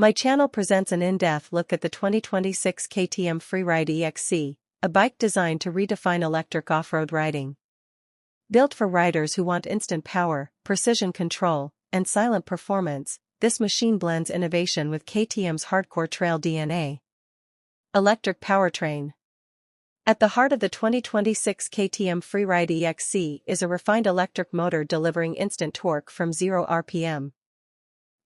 My channel presents an in-depth look at the 2026 KTM Freeride E-XC, a bike designed to redefine electric off-road riding. Built for riders who want instant power, precision control, and silent performance, this machine blends innovation with KTM's hardcore trail DNA. Electric powertrain. At the heart of the 2026 KTM Freeride E-XC is a refined electric motor delivering instant torque from 0 RPM.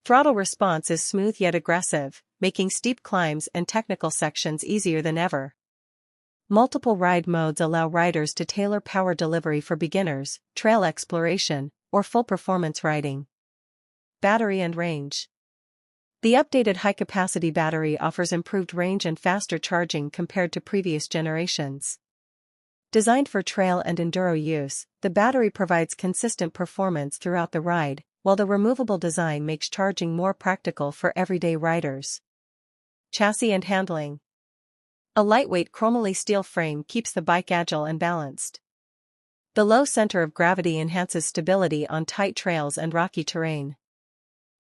Throttle response is smooth yet aggressive, making steep climbs and technical sections easier than ever. Multiple ride modes allow riders to tailor power delivery for beginners, trail exploration, or full performance riding. Battery and range. The updated high-capacity battery offers improved range and faster charging compared to previous generations. Designed for trail and enduro use, the battery provides consistent performance throughout the ride, while the removable design makes charging more practical for everyday riders. Chassis and handling. A lightweight chromoly steel frame keeps the bike agile and balanced. The low center of gravity enhances stability on tight trails and rocky terrain.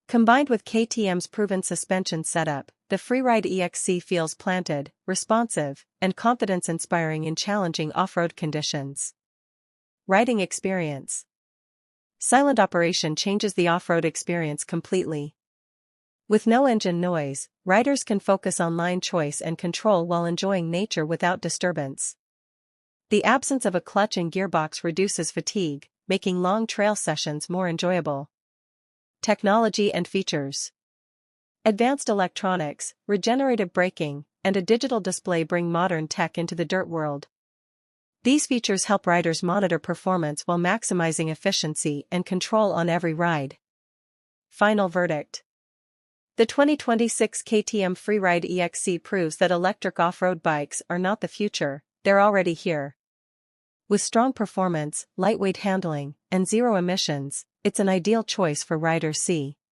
Combined with KTM's proven suspension setup, the Freeride E-XC feels planted, responsive, and confidence-inspiring in challenging off-road conditions. Riding experience. Silent operation changes the off-road experience completely. With no engine noise, riders can focus on line choice and control while enjoying nature without disturbance. The absence of a clutch and gearbox reduces fatigue, making long trail sessions more enjoyable. Technology and features. Advanced electronics, regenerative braking, and a digital display bring modern tech into the dirt world. These features help riders monitor performance while maximizing efficiency and control on every ride. Final verdict. The 2026 KTM Freeride E-XC proves that electric off-road bikes are not the future, they're already here. With strong performance, lightweight handling, and zero emissions, it's an ideal choice for riders.